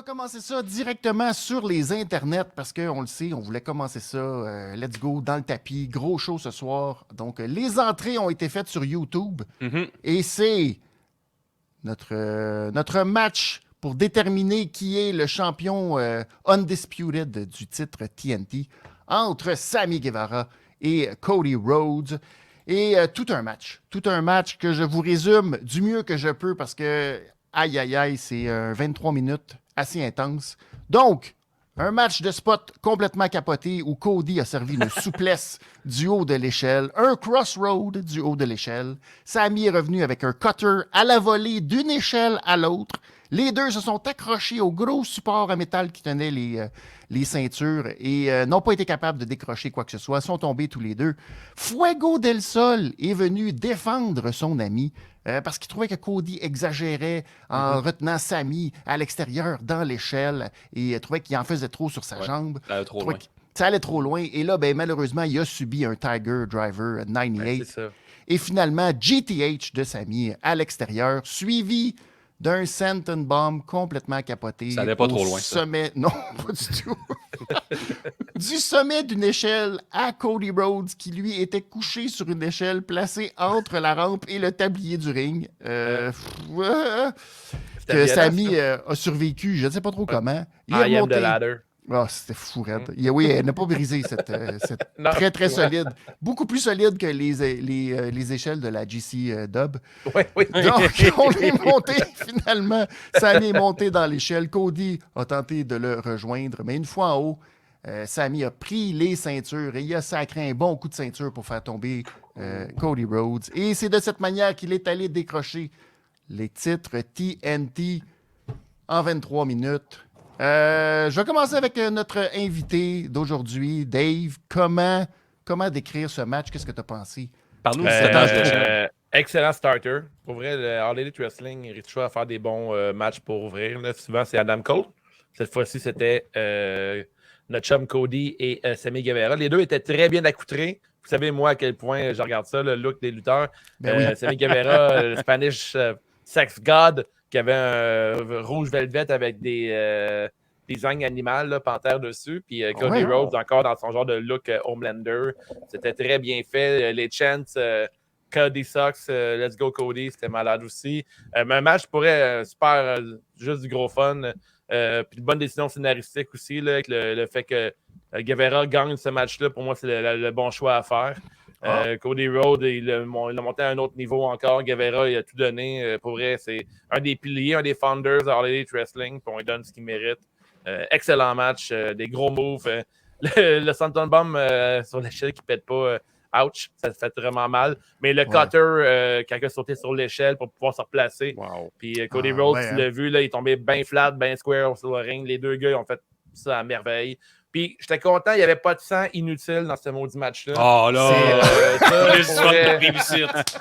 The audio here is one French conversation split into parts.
a commencé ça directement sur les internets parce qu'on le sait, on voulait commencer ça. Let's go, dans le tapis. Gros show ce soir. Donc, les entrées ont été faites sur YouTube. Et c'est notre match pour déterminer qui est le champion undisputed du titre TNT entre Sammy Guevara et Cody Rhodes. Et tout un match que je vous résume du mieux que je peux parce que, aïe, aïe, aïe, c'est 23 minutes assez intense. Donc, un match de spot complètement capoté où Cody a servi une souplesse du haut de l'échelle, un crossroad du haut de l'échelle. Sammy est revenu avec un cutter à la volée d'une échelle à l'autre. Les deux se sont accrochés au gros support à métal qui tenait les ceintures et n'ont pas été capables de décrocher quoi que ce soit, sont tombés tous les deux. Fuego del Sol est venu défendre son ami parce qu'il trouvait que Cody exagérait en retenant Sammy à l'extérieur dans l'échelle et trouvait qu'il en faisait trop sur sa jambe. Ça allait trop loin. Ça allait trop loin. Et là, ben, malheureusement, il a subi un Tiger Driver 98. C'est ça. Et finalement, GTH de Sammy à l'extérieur, suivi d'un Senton Bomb complètement capoté. Ça allait pas trop loin, sommet... ça. Non, pas du tout. Du sommet d'une échelle à Cody Rhodes, qui lui était couché sur une échelle placée entre la rampe et le tablier du ring. Que Sammy a survécu, je ne sais pas trop comment. Il est am the ladder. Oh, c'était fou, raide. Oui, elle n'a pas brisé cette très, très solide. Beaucoup plus solide que les échelles de la GC Dub. Oui. Donc, on est monté, finalement. Sammy est monté dans l'échelle. Cody a tenté de le rejoindre. Mais une fois en haut, Sammy a pris les ceintures et il a sacré un bon coup de ceinture pour faire tomber Cody Rhodes. Et c'est de cette manière qu'il est allé décrocher les titres TNT en 23 minutes. Je vais commencer avec notre invité d'aujourd'hui, Dave. Comment décrire ce match? Qu'est-ce que tu as pensé? Parle-nous de excellent starter. Pour vrai, le All Elite Wrestling il réussit à faire des bons matchs pour ouvrir. Là. Souvent, c'est Adam Cole. Cette fois-ci, c'était notre chum Cody et Sammy Guevara. Les deux étaient très bien accoutrés. Vous savez, moi, à quel point je regarde ça, le look des lutteurs. Oui. Sammy Guevara, le Spanish Sex God, qui avait un rouge velvet avec des designs animales, là, panthère dessus. Puis Cody Rhodes, encore dans son genre de look Homelander. C'était très bien fait. Les chants, Cody Sucks, Let's Go Cody, c'était malade aussi. Mais un match pourrait super, juste du gros fun. Puis une bonne décision scénaristique aussi, là, avec le fait que Guevara gagne ce match-là. Pour moi, c'est le bon choix à faire. Cody Rhodes, il a monté à un autre niveau encore. Guevara, il a tout donné. Pour vrai, c'est un des piliers, un des founders de All Elite Wrestling. Puis on lui donne ce qu'il mérite. Excellent match, des gros moves. Le Senton Bomb sur l'échelle qui ne pète pas. Ouch, ça fait vraiment mal. Mais le cutter, quand il a sauté sur l'échelle pour pouvoir se replacer. Wow. Puis Cody Rhodes, tu l'as vu, là, il est tombé bien flat, bien square sur le ring. Les deux gars, ils ont fait ça à merveille. Puis j'étais content, il n'y avait pas de sang inutile dans ce maudit match-là. Oh là!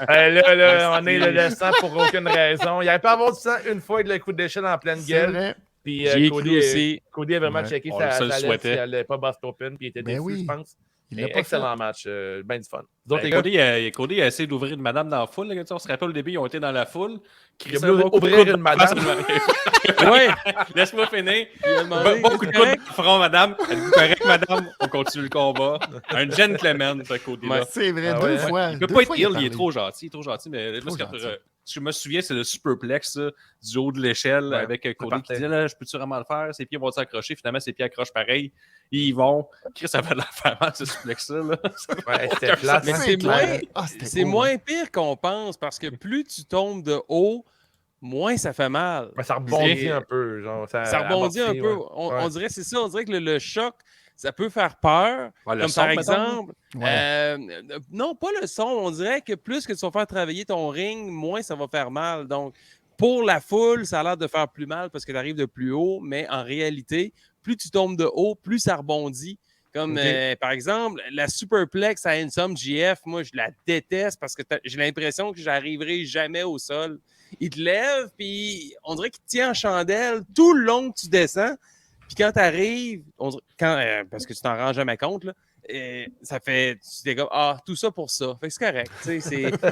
Là, on est le sang pour aucune raison. Il n'y avait pas à avoir du sang une fois avec le coup d'échelle en pleine gueule. Puis Cody a vraiment checké sa lettre si elle n'allait pas bust open, puis il était déçu, je pense. Excellent match, bien du fun. Cody a essayé d'ouvrir une madame dans la foule. Là, on se rappelle au début, ils ont été dans la foule. Il a voulu ouvrir une madame. Oui, laisse-moi finir. Beaucoup de coups de front, madame. Êtes-vous correct, madame? On continue le combat. Un gentleman, ce Cody-là. C'est vrai, deux fois. Il ne peut pas être ill, il est trop gentil. Mais là, je me souviens, c'est le superplex du haut de l'échelle avec Cody qui disait là, je peux-tu vraiment le faire? Ses pieds vont s'accrocher. Finalement, ses pieds accrochent pareil. Ils vont. Chris, ça va de la faire mal, ce suplex-là. C'était plat. C'est moins pire qu'on pense parce que plus tu tombes de haut, moins ça fait mal. Ça rebondit un peu. Genre, ça rebondit un peu. On dirait, c'est ça, on dirait que le choc, ça peut faire peur. Comme par exemple, non, pas le son. On dirait que plus que tu vas faire travailler ton ring, moins ça va faire mal. Donc, pour la foule, ça a l'air de faire plus mal parce que tu arrives de plus haut, mais en réalité, plus tu tombes de haut, plus ça rebondit. Comme, par exemple, la Superplex à Ensom GF, moi, je la déteste parce que j'ai l'impression que j'arriverai jamais au sol. Il te lève, puis on dirait qu'il te tient en chandelle tout le long que tu descends. Puis quand tu arrives, parce que tu t'en rends jamais compte, là, ça fait, tu t'es comme, tout ça pour ça. Fait que c'est correct.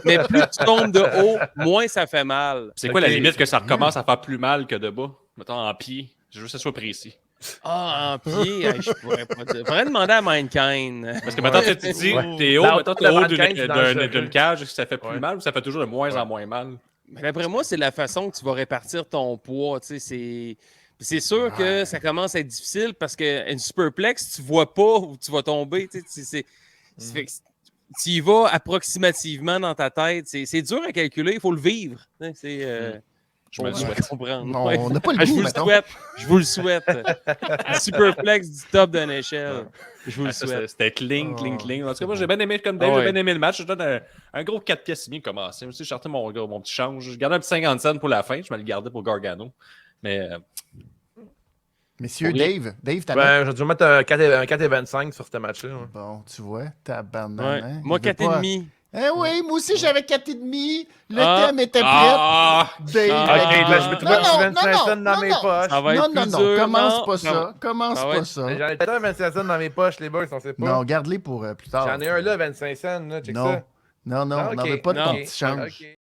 Mais plus tu tombes de haut, moins ça fait mal. C'est quoi la limite que ça recommence à faire plus mal que de bas? Mettons en pied. Je veux que ce soit précis. Ah, en pied, je pourrais pas dire. Faudrait demander à Mankind. Parce que maintenant, tu dis, t'es haut d'une cage, ça fait plus mal ou ça fait toujours de moins en moins mal? Mais d'après moi, c'est la façon que tu vas répartir ton poids. C'est sûr que ça commence à être difficile parce qu'une superplex, tu vois pas où tu vas tomber. Tu y vas approximativement dans ta tête. C'est dur à calculer, il faut le vivre. Je me le souhaite. On n'a pas le goût, je vous le souhaite. Superplex du top d'une échelle. Je vous le souhaite. C'était cling. En tout cas, moi, j'ai bien aimé, comme Dave, j'ai bien aimé le match. Je donne un gros 4 pièces et demi commencé. J'ai sorti mon petit change. Je gardais un petit 50 cents pour la fin. Je me le gardais pour Gargano. Mais... Messieurs, Dave, t'as je vais mettre un 4,25 sur ce match-là. Ouais. Bon, tu vois, tabarnak. Ouais. Moi, 4,5. Oui, moi aussi, j'avais 4,5. Le thème était prêt. Dave, je peux trouver 25 cents dans mes poches. Ça va être plus dur. Commence pas ça. Commence pas ça. J'en ai peut-être un 25 cents dans mes poches, les boys, on sait pas. Non, garde-les pour plus tard. J'en ai un là, 25 cents. Check ça. Non, on n'en veut pas de ton petit change.